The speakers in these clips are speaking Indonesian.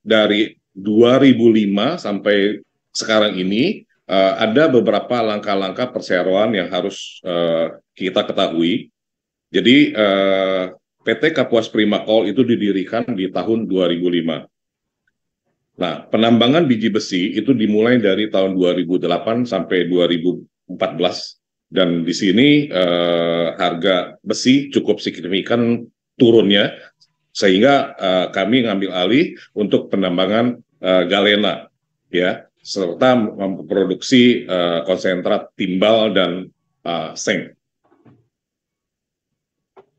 dari 2005 sampai sekarang ini ada beberapa langkah-langkah perseroan yang harus kita ketahui. Jadi PT Kapuas Prima Coal itu didirikan di tahun 2005. Nah, penambangan biji besi itu dimulai dari tahun 2008 sampai 2014, dan di sini harga besi cukup signifikan turunnya, sehingga kami ngambil alih untuk penambangan galena, ya, serta memproduksi konsentrat timbal dan seng.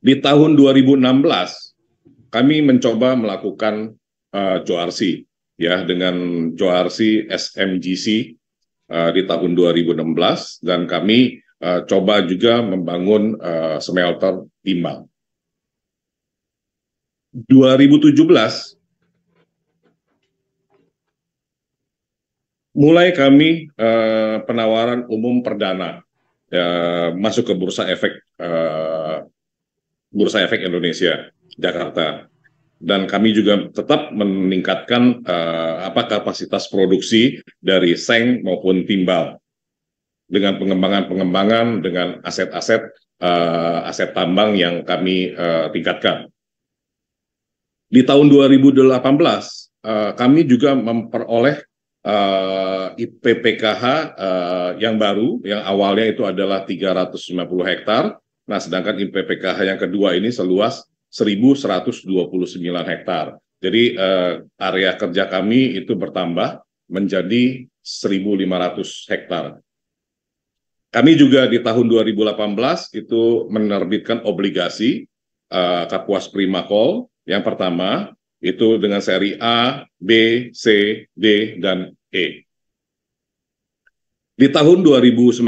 Di tahun 2016 kami mencoba melakukan Joarsi, ya, dengan Joarsi SMGC di tahun 2016, dan kami coba juga membangun smelter timbal. 2017 mulai kami penawaran umum perdana masuk ke Bursa Efek Indonesia Jakarta, dan kami juga tetap meningkatkan kapasitas produksi dari seng maupun timbal dengan pengembangan dengan aset-aset tambang yang kami tingkatkan. Di tahun 2018 kami juga memperoleh IPPKH yang baru, yang awalnya itu adalah 390 hektar. Nah, sedangkan IPPKH yang kedua ini seluas 1.129 hektar. Jadi area kerja kami itu bertambah menjadi 1.500 hektar. Kami juga di tahun 2018 itu menerbitkan obligasi Kapuas Prima Coal. Yang pertama itu dengan seri A, B, C, D, dan E. Di tahun 2019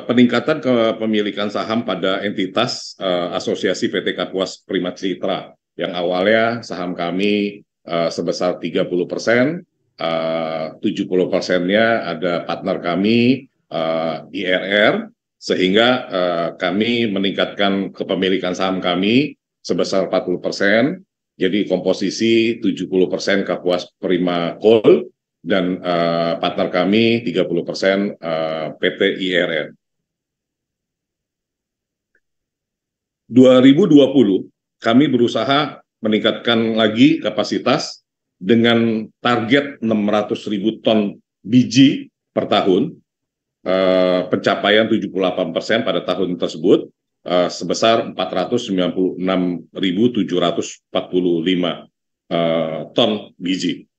peningkatan kepemilikan saham pada entitas asosiasi PT Kapuas Prima Citra, yang awalnya saham kami sebesar 30%, 70%-nya ada partner kami IRR, sehingga kami meningkatkan kepemilikan saham kami sebesar 40%, jadi komposisi 70% Kapuas Prima Coal, dan partner kami 30% PT IRR. 2020 kami berusaha meningkatkan lagi kapasitas dengan target 600.000 ton biji per tahun, pencapaian 78% pada tahun tersebut, sebesar 496.745 ton biji.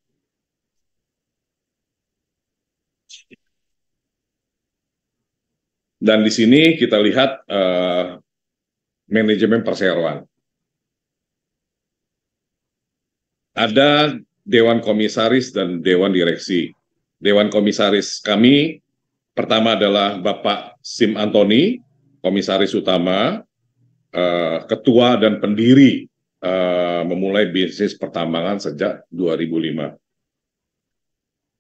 Dan di sini kita lihat manajemen perseroan. Ada Dewan Komisaris dan Dewan Direksi. Dewan Komisaris kami pertama adalah Bapak Sim Antoni, Komisaris Utama, Ketua dan pendiri memulai bisnis pertambangan sejak 2005.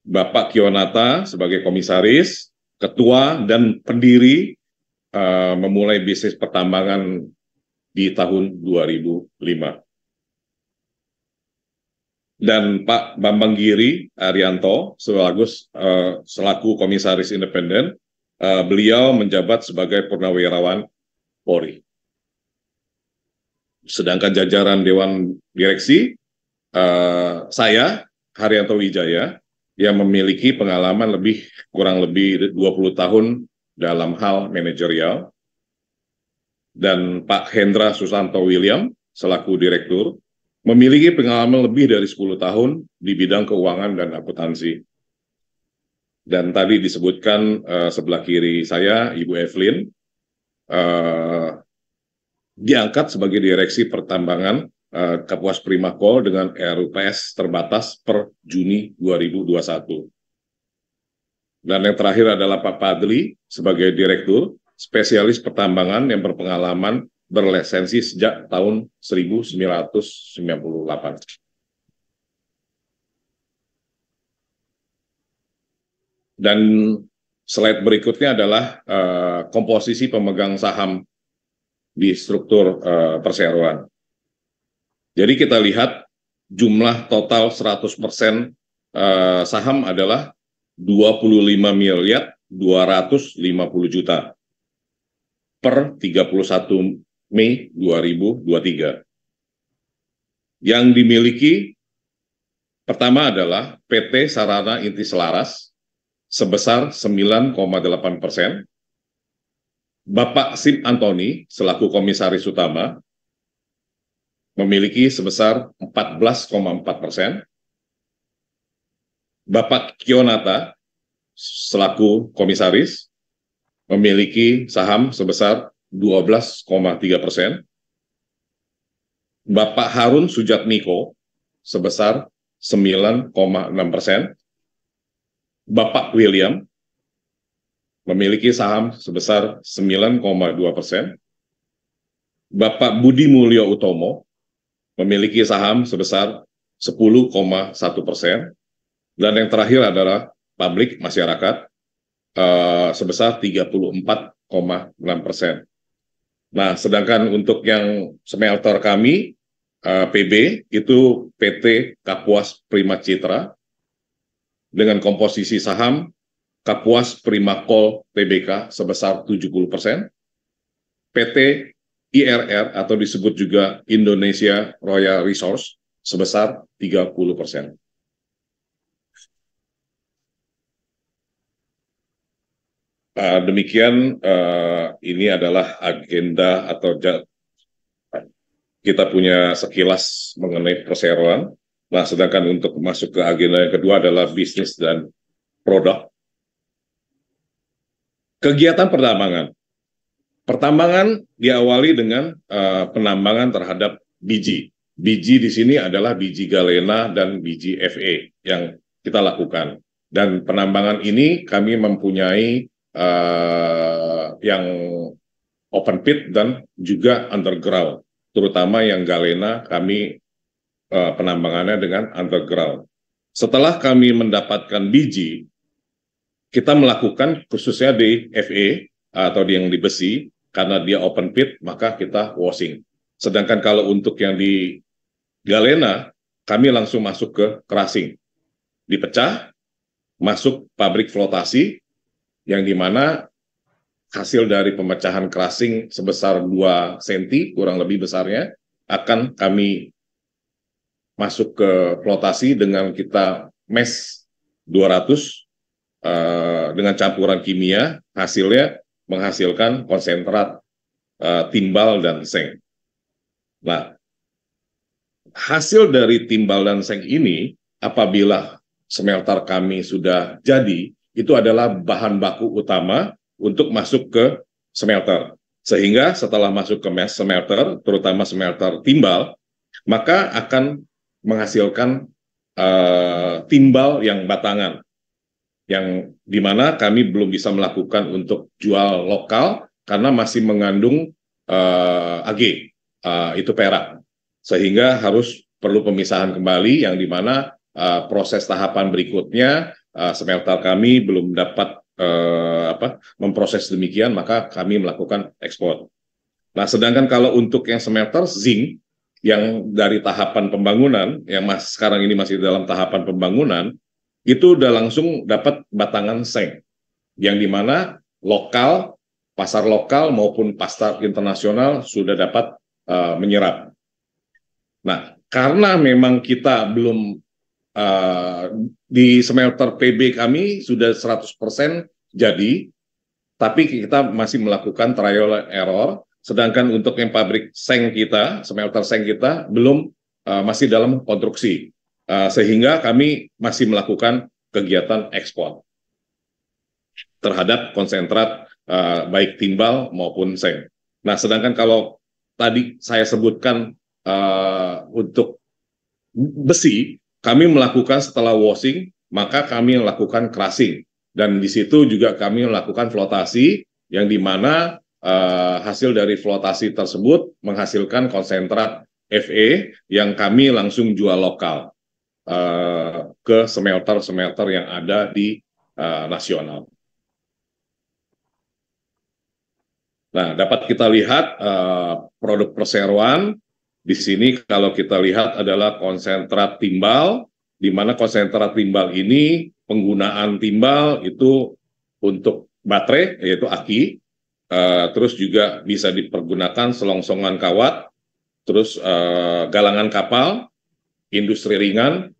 Bapak Kionata sebagai Komisaris, Ketua dan pendiri memulai bisnis pertambangan di tahun 2005. Dan Pak Bambang Giri Arianto selaku Komisaris Independen, beliau menjabat sebagai Purnawirawan Polri. Sedangkan jajaran Dewan Direksi, saya, Haryanto Wijaya, yang memiliki pengalaman kurang lebih 20 tahun dalam hal manajerial, dan Pak Hendra Susanto William selaku Direktur, memiliki pengalaman lebih dari 10 tahun di bidang keuangan dan akuntansi. Dan tadi disebutkan sebelah kiri saya, Ibu Evelyn, diangkat sebagai Direksi Pertambangan Kapuas Prima Coal dengan RUPS terbatas per Juni 2021. Dan yang terakhir adalah Pak Padli sebagai Direktur, Spesialis Pertambangan yang berpengalaman berlisensi sejak tahun 1998. Dan slide berikutnya adalah komposisi pemegang saham di struktur perseroan. Jadi kita lihat jumlah total 100% saham adalah 25.250.000.000 per 31 Mei 2023. Yang dimiliki pertama adalah PT Sarana Inti Selaras sebesar 9,8%, Bapak Sim Antoni selaku komisaris utama memiliki sebesar 14,4%, Bapak Kionata selaku komisaris memiliki saham sebesar 12,3%, Bapak Harun Sujatmiko sebesar 9,6%, Bapak William memiliki saham sebesar 9,2%, Bapak Budi Mulyo Utomo memiliki saham sebesar 10,1%, dan yang terakhir adalah publik masyarakat sebesar 34,6%. Nah, sedangkan untuk yang smelter kami, PB, itu PT Kapuas Prima Citra, dengan komposisi saham Kapuas Prima Coal Tbk sebesar 70%, PT IRR atau disebut juga Indonesia Royal Resource sebesar 30%. Demikian ini adalah agenda atau kita punya sekilas mengenai perseroan. Nah, sedangkan untuk masuk ke agenda yang kedua adalah bisnis dan produk. Kegiatan pertambangan. Pertambangan diawali dengan penambangan terhadap biji. Biji di sini adalah biji galena dan biji Fe yang kita lakukan. Dan penambangan ini kami mempunyai yang open pit dan juga underground, terutama yang galena kami penambangannya dengan underground. Setelah kami mendapatkan biji, kita melakukan khususnya di Fe atau yang di besi, karena dia open pit maka kita washing. Sedangkan kalau untuk yang di galena, kami langsung masuk ke crushing, dipecah, masuk pabrik flotasi, yang dimana hasil dari pemecahan crushing sebesar 2 cm, kurang lebih besarnya, akan kami masuk ke flotasi dengan kita MES 200 dengan campuran kimia, hasilnya menghasilkan konsentrat timbal dan seng. Nah, hasil dari timbal dan seng ini, apabila smelter kami sudah jadi, itu adalah bahan baku utama untuk masuk ke smelter. Sehingga setelah masuk ke smelter, terutama smelter timbal, maka akan menghasilkan timbal yang batangan, yang dimana kami belum bisa melakukan untuk jual lokal karena masih mengandung Ag, itu perak. Sehingga harus perlu pemisahan kembali, yang dimana proses tahapan berikutnya smelter kami belum dapat memproses demikian, maka kami melakukan ekspor. Nah, sedangkan kalau untuk yang smelter zinc yang dari tahapan pembangunan, yang sekarang ini masih dalam tahapan pembangunan, itu udah langsung dapat batangan seng, yang dimana lokal, pasar lokal maupun pasar internasional sudah dapat menyerap. Nah, karena memang kita belum di smelter PB kami sudah 100% jadi, tapi kita masih melakukan trial and error, sedangkan untuk yang pabrik seng kita, smelter seng kita, belum masih dalam konstruksi, sehingga kami masih melakukan kegiatan ekspor terhadap konsentrat baik timbal maupun seng. Nah, sedangkan kalau tadi saya sebutkan untuk besi, kami melakukan setelah washing, maka kami melakukan crushing. Dan di situ juga kami melakukan flotasi, yang dimana hasil dari flotasi tersebut menghasilkan konsentrat Fe yang kami langsung jual lokal ke smelter-smelter yang ada di nasional. Nah, dapat kita lihat produk perseroan Di sini kalau kita lihat adalah konsentrat timbal, di mana konsentrat timbal ini penggunaan timbal itu untuk baterai, yaitu aki, terus juga bisa dipergunakan selongsongan kawat, terus galangan kapal, industri ringan,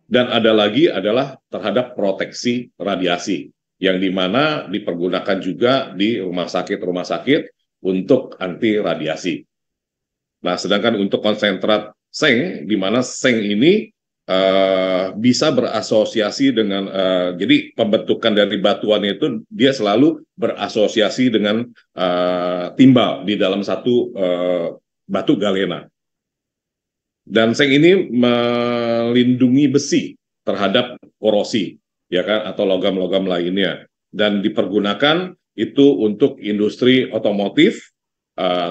dan ada lagi adalah terhadap proteksi radiasi, yang dimana dipergunakan juga di rumah sakit untuk anti radiasi. Nah, sedangkan untuk konsentrat seng, di mana seng ini bisa berasosiasi dengan, jadi pembentukan dari batuan itu dia selalu berasosiasi dengan timbal di dalam satu batu galena. Dan seng ini melindungi besi terhadap korosi, ya kan, atau logam-logam lainnya. Dan dipergunakan itu untuk industri otomotif,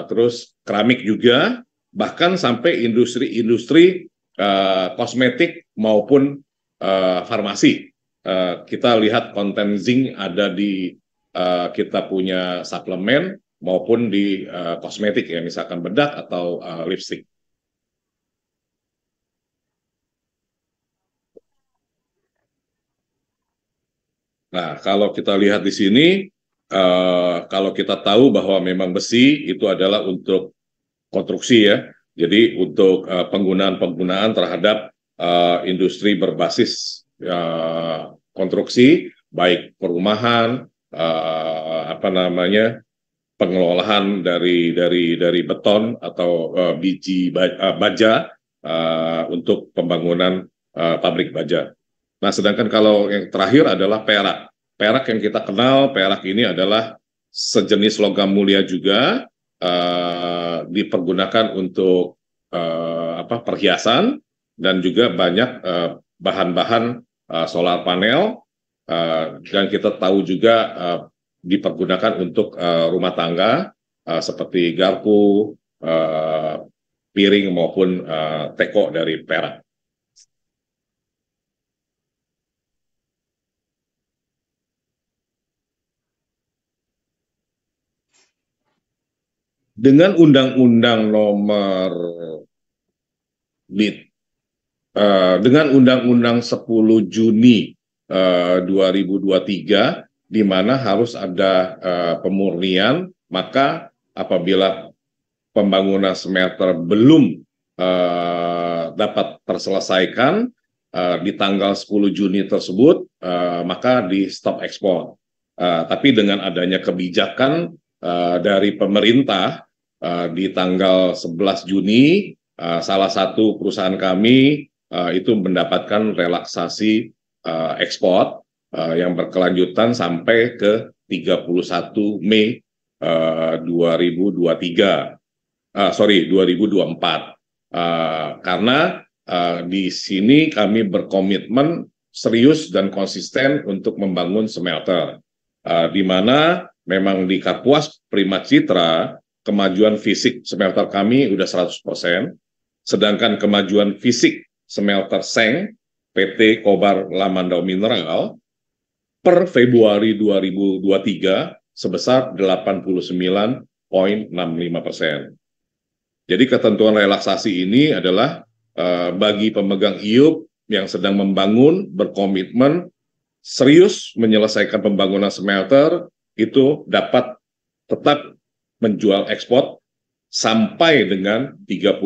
terus keramik juga, bahkan sampai industri-industri kosmetik maupun farmasi. Kita lihat konten zinc ada di kita punya suplemen maupun di kosmetik, ya, misalkan bedak atau lipstick. Nah, kalau kita lihat di sini, kalau kita tahu bahwa memang besi itu adalah untuk konstruksi, ya, jadi untuk penggunaan-penggunaan terhadap industri berbasis konstruksi, baik perumahan, apa namanya, pengelolaan dari beton atau biji baja untuk pembangunan pabrik baja. Nah, sedangkan kalau yang terakhir adalah perak. Perak yang kita kenal, perak ini adalah sejenis logam mulia juga, dipergunakan untuk perhiasan, dan juga banyak bahan-bahan solar panel, dan kita tahu juga dipergunakan untuk rumah tangga, seperti garpu, piring maupun teko dari perak. Dengan Undang-Undang nomor dengan Undang-Undang 10 Juni 2023, di mana harus ada pemurnian, maka apabila pembangunan smelter belum dapat terselesaikan di tanggal 10 Juni tersebut, maka di stop ekspor. Tapi dengan adanya kebijakan dari pemerintah, di tanggal 11 Juni, salah satu perusahaan kami itu mendapatkan relaksasi ekspor yang berkelanjutan sampai ke 31 Mei 2023, 2024. Karena di sini kami berkomitmen serius dan konsisten untuk membangun smelter, di mana memang di Kapuas Prima Citra kemajuan fisik smelter kami udah 100%, sedangkan kemajuan fisik smelter seng PT Kobar Lamandau Mineral per Februari 2023 sebesar 89,65%. Jadi ketentuan relaksasi ini adalah bagi pemegang IUP yang sedang membangun, berkomitmen serius menyelesaikan pembangunan smelter, itu dapat tetap menjual ekspor sampai dengan 31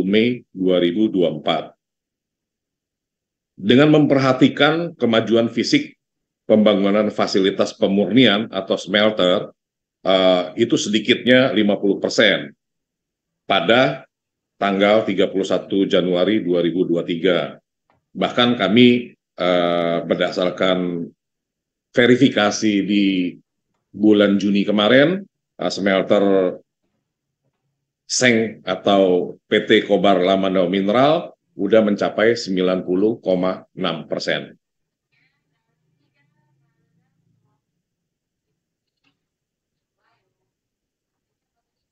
Mei 2024. Dengan memperhatikan kemajuan fisik pembangunan fasilitas pemurnian atau smelter, itu sedikitnya 50% pada tanggal 31 Januari 2023. Bahkan kami berdasarkan verifikasi di bulan Juni kemarin, smelter seng atau PT Kobar Lamandau Mineral udah mencapai 90,6%.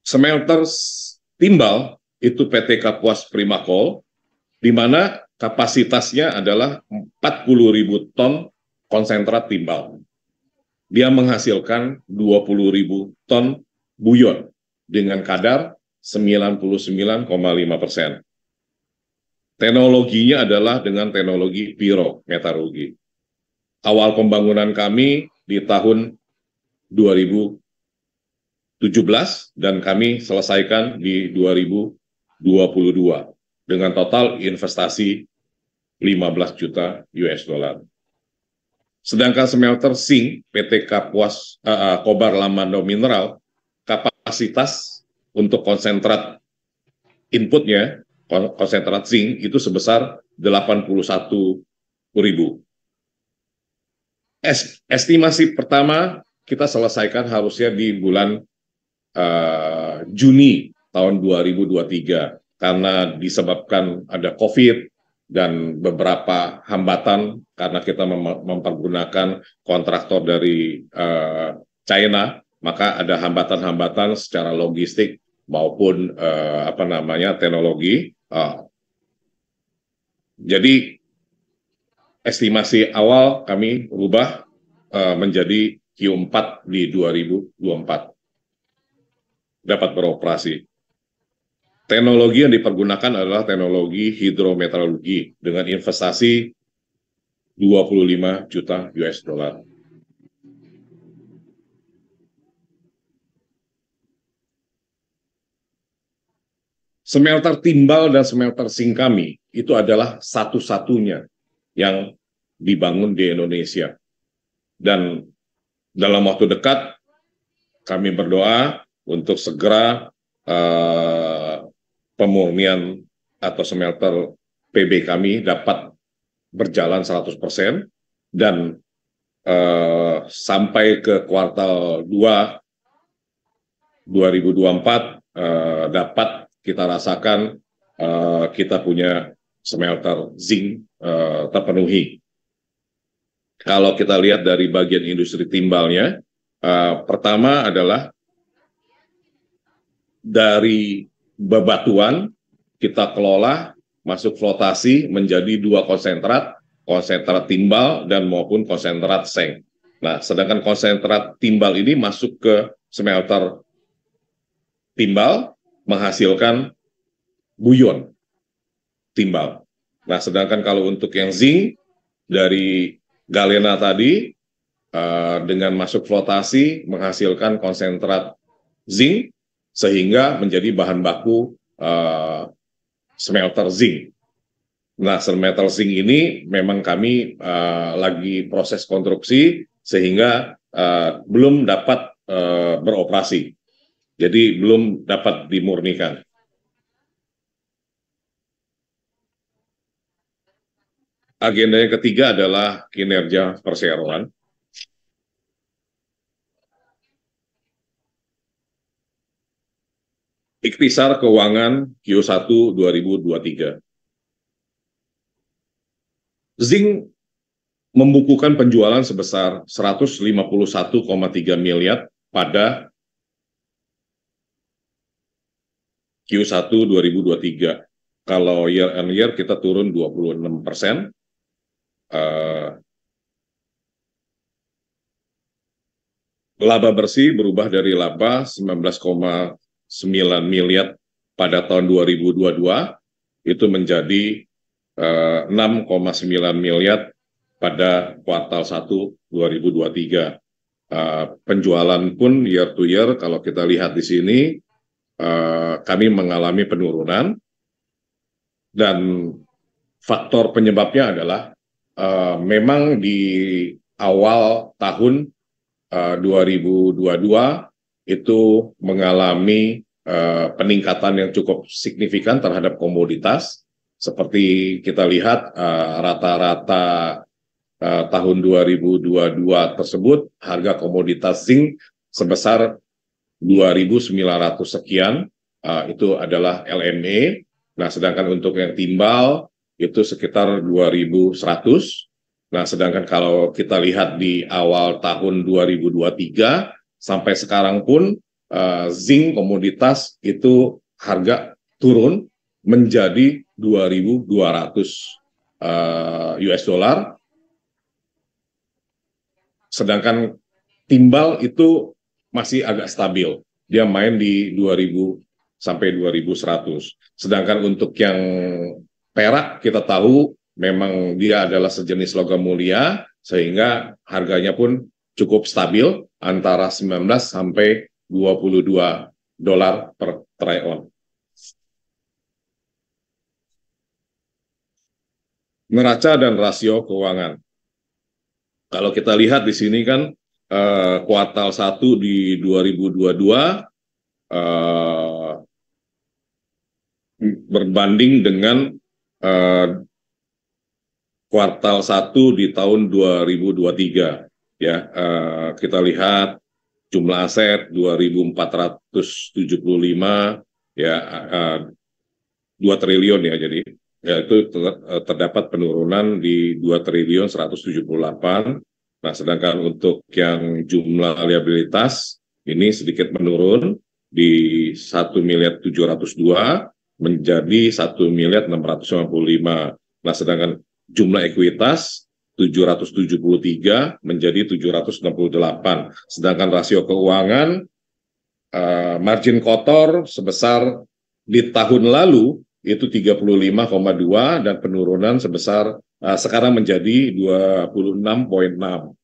Smelter timbal itu PT Kapuas Primakol, di mana kapasitasnya adalah 40.000 ton konsentrat timbal. Dia menghasilkan 20.000 ton buyon dengan kadar 99,5%. Teknologinya adalah dengan teknologi pirometalurgi. Awal pembangunan kami di tahun 2017 dan kami selesaikan di 2022 dengan total investasi 15 juta US dollar. Sedangkan smelter zinc PT Kapuas Kobar Lamando Mineral, kapasitas untuk konsentrat inputnya, konsentrat zinc itu sebesar 81.000. Estimasi pertama kita selesaikan harusnya di bulan Juni tahun 2023 karena disebabkan ada COVID dan beberapa hambatan karena kita mempergunakan kontraktor dari China, maka ada hambatan-hambatan secara logistik maupun teknologi. Jadi estimasi awal kami rubah menjadi Q4 di 2024 dapat beroperasi. Teknologi yang dipergunakan adalah teknologi hidrometalurgi dengan investasi 25 juta US dollar. Smelter timbal dan smelter zinc kami itu adalah satu-satunya yang dibangun di Indonesia. Dan dalam waktu dekat kami berdoa untuk segera pemurnian atau smelter PB kami dapat berjalan 100% dan sampai ke kuartal 2 2024 dapat kita rasakan kita punya smelter zinc terpenuhi. Kalau kita lihat dari bagian industri timbalnya, pertama adalah dari bebatuan kita kelola masuk flotasi menjadi 2 konsentrat timbal dan maupun konsentrat seng. Nah, sedangkan konsentrat timbal ini masuk ke smelter timbal menghasilkan buyon timbal. Nah, sedangkan kalau untuk yang zinc dari galena tadi dengan masuk flotasi menghasilkan konsentrat zinc sehingga menjadi bahan baku smelter zinc. Nah, smelter zinc ini memang kami lagi proses konstruksi sehingga belum dapat beroperasi. Jadi belum dapat dimurnikan. Agenda yang ketiga adalah kinerja perseroan. Ikhtisar keuangan Q1 2023. Zinc membukukan penjualan sebesar 151,3 miliar pada Q1 2023. Kalau year on year kita turun 26%. Laba bersih berubah dari laba 19,9 miliar pada tahun 2022 itu menjadi 6,9 miliar pada kuartal 1 2023. Penjualan pun year to year kalau kita lihat di sini kami mengalami penurunan dan faktor penyebabnya adalah memang di awal tahun 2022 itu mengalami peningkatan yang cukup signifikan terhadap komoditas. Seperti kita lihat rata-rata tahun 2022 tersebut harga komoditas zinc sebesar 2.900 sekian, itu adalah LME. Nah, sedangkan untuk yang timbal itu sekitar 2.100. Nah, sedangkan kalau kita lihat di awal tahun 2023 sampai sekarang pun zinc komoditas itu harga turun menjadi 2.200 US dollar. Sedangkan timbal itu masih agak stabil. Dia main di 2.000 sampai 2.100. Sedangkan untuk yang perak kita tahu memang dia adalah sejenis logam mulia, sehingga harganya pun cukup stabil antara 19 sampai 22 dolar per troy ounce. Neraca dan rasio keuangan. Kalau kita lihat di sini kan kuartal 1 di 2022 berbanding dengan kuartal 1 di tahun 2023. Ya, kita lihat jumlah aset 2.475 ya, 2 triliun ya, jadi ya itu terdapat penurunan di 2.178. Nah, sedangkan untuk yang jumlah liabilitas ini sedikit menurun di 1.702 menjadi 1.655. Nah, sedangkan jumlah ekuitas 773 menjadi 768. Sedangkan rasio keuangan margin kotor sebesar di tahun lalu itu 35,2 dan penurunan sebesar sekarang menjadi 26,6.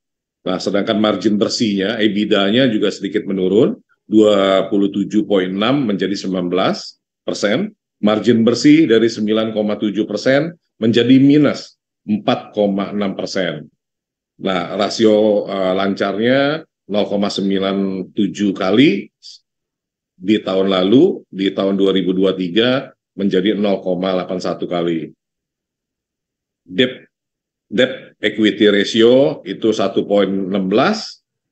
Nah, sedangkan margin bersihnya, EBITDA-nya juga sedikit menurun, 27,6 menjadi 19%. Margin bersih dari 9,7% menjadi minus 4,6%. Nah, rasio lancarnya 0,97 kali di tahun lalu, di tahun 2023 menjadi 0,81 kali. Debt equity ratio itu 1,16,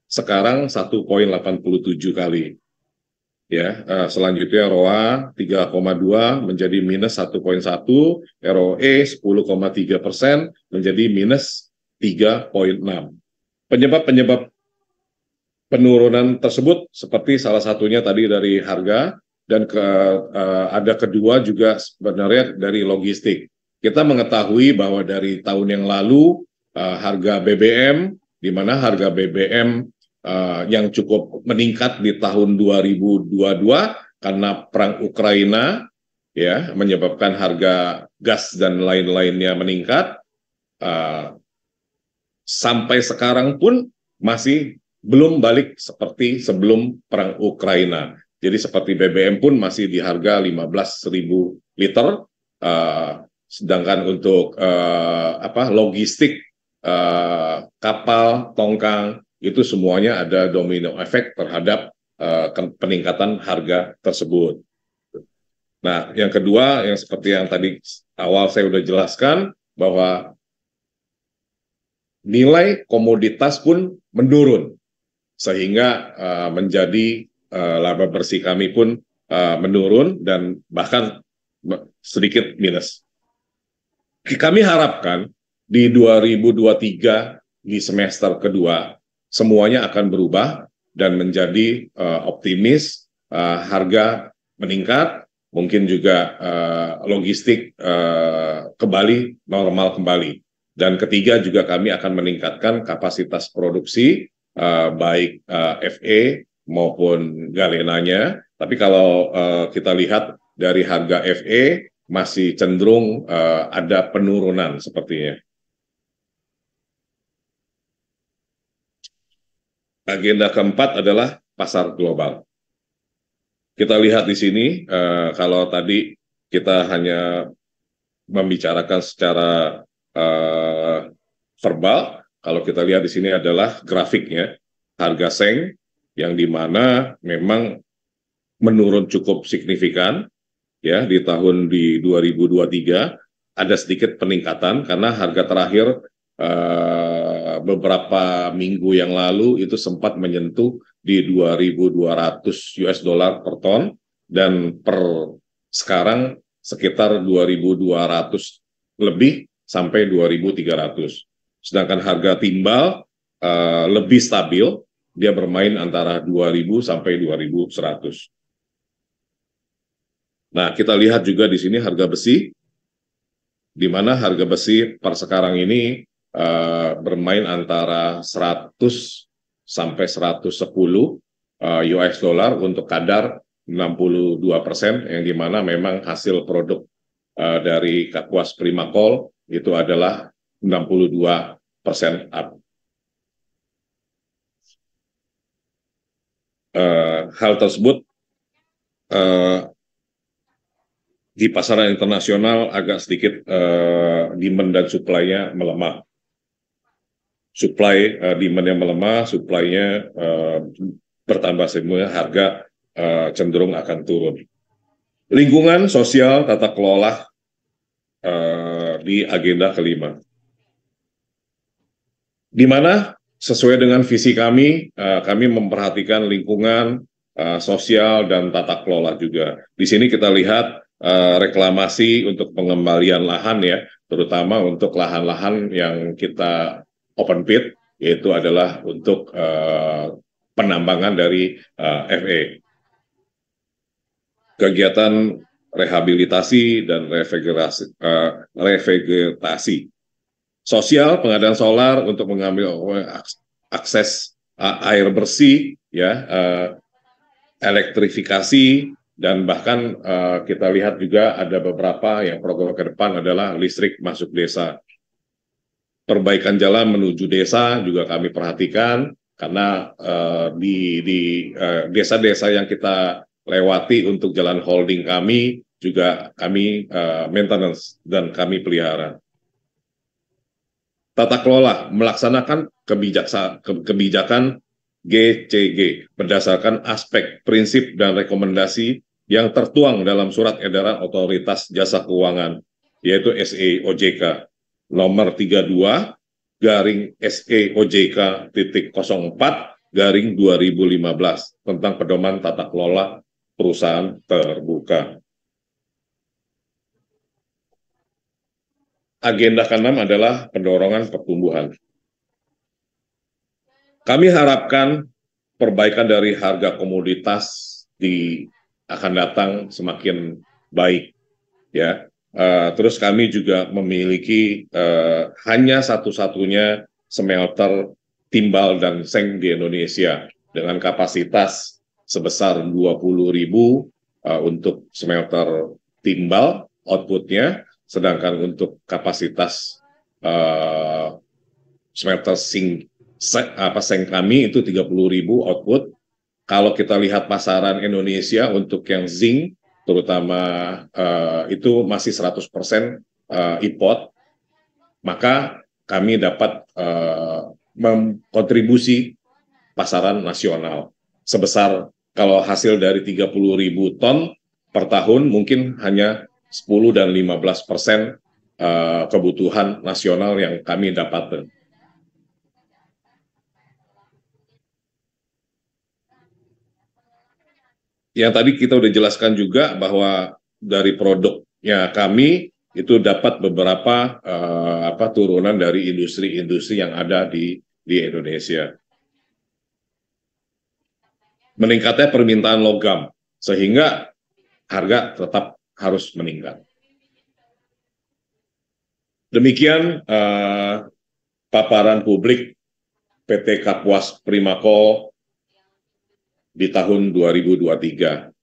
sekarang 1,87 kali. Ya, selanjutnya ROA 3,2 menjadi minus 1,1, ROE 10,3% menjadi minus 3,6. Penyebab penurunan tersebut seperti salah satunya tadi dari harga, dan ada kedua juga sebenarnya dari logistik. Kita mengetahui bahwa dari tahun yang lalu harga BBM, di mana harga BBM yang cukup meningkat di tahun 2022 karena perang Ukraina ya menyebabkan harga gas dan lain-lainnya meningkat, sampai sekarang pun masih belum balik seperti sebelum perang Ukraina. Jadi seperti BBM pun masih di harga 15.000 liter, sedangkan untuk logistik, kapal, tongkang, itu semuanya ada domino efek terhadap peningkatan harga tersebut. Nah, yang kedua, yang seperti yang tadi awal saya sudah jelaskan, bahwa nilai komoditas pun menurun, sehingga menjadi laba bersih kami pun menurun dan bahkan sedikit minus. Kami harapkan di 2023 di semester kedua semuanya akan berubah dan menjadi optimis, harga meningkat, mungkin juga logistik kembali normal kembali. Dan ketiga juga kami akan meningkatkan kapasitas produksi baik FE maupun galenanya. Tapi kalau kita lihat dari harga FE masih cenderung ada penurunan sepertinya. Agenda keempat adalah pasar global. Kita lihat di sini, kalau tadi kita hanya membicarakan secara verbal, kalau kita lihat di sini adalah grafiknya, harga seng yang dimana memang menurun cukup signifikan ya di tahun 2023, ada sedikit peningkatan karena harga terakhir beberapa minggu yang lalu itu sempat menyentuh di 2.200 US dollar per ton, dan per sekarang sekitar 2.200 lebih sampai 2.300. Sedangkan harga timbal lebih stabil, dia bermain antara 2.000 sampai 2.100. Nah, kita lihat juga di sini harga besi, di mana harga besi per sekarang ini bermain antara 100 sampai 110 US dollar untuk kadar 62%, yang dimana memang hasil produk dari Kapuas Primakol itu adalah 62% up. Hal tersebut di pasaran internasional agak sedikit demand dan supply-nya melemah. Demand yang melemah, supply-nya bertambah sehingga harga cenderung akan turun. Lingkungan sosial tata kelola di agenda kelima, di mana sesuai dengan visi kami memperhatikan lingkungan sosial dan tata kelola juga. Di sini kita lihat reklamasi untuk pengembalian lahan ya, terutama untuk lahan-lahan yang kita open pit, yaitu adalah untuk penambangan dari FE. Kegiatan rehabilitasi dan revegetasi. Sosial, pengadaan solar untuk mengambil akses air bersih, ya, elektrifikasi, dan bahkan kita lihat juga ada beberapa yang program ke depan adalah listrik masuk desa. Perbaikan jalan menuju desa juga kami perhatikan, karena di desa-desa yang kita lewati untuk jalan holding kami, juga kami maintenance dan kami pelihara. Tata kelola melaksanakan kebijakan GCG berdasarkan aspek, prinsip, dan rekomendasi yang tertuang dalam Surat Edaran Otoritas Jasa Keuangan, yaitu SEOJK nomor 32/SEOJK.04/2015 tentang pedoman tata kelola perusahaan terbuka. Agenda ke-6 adalah pendorongan pertumbuhan. Kami harapkan perbaikan dari harga komoditas akan datang semakin baik, ya. Terus kami juga memiliki hanya satu-satunya smelter timbal dan seng di Indonesia dengan kapasitas sebesar 20.000 untuk smelter timbal outputnya, sedangkan untuk kapasitas smelter seng kami itu 30.000 output. Kalau kita lihat pasaran Indonesia untuk yang zinc, terutama itu masih 100% import, maka kami dapat mengkontribusi pasaran nasional sebesar, kalau hasil dari 30.000 ton per tahun mungkin hanya 10 dan 15% kebutuhan nasional yang kami dapatkan. Yang tadi kita udah jelaskan juga bahwa dari produknya kami itu dapat beberapa turunan dari industri-industri yang ada di Indonesia. Meningkatnya permintaan logam, sehingga harga tetap harus meningkat. Demikian paparan publik PT Kapuas Primakol di tahun 2023.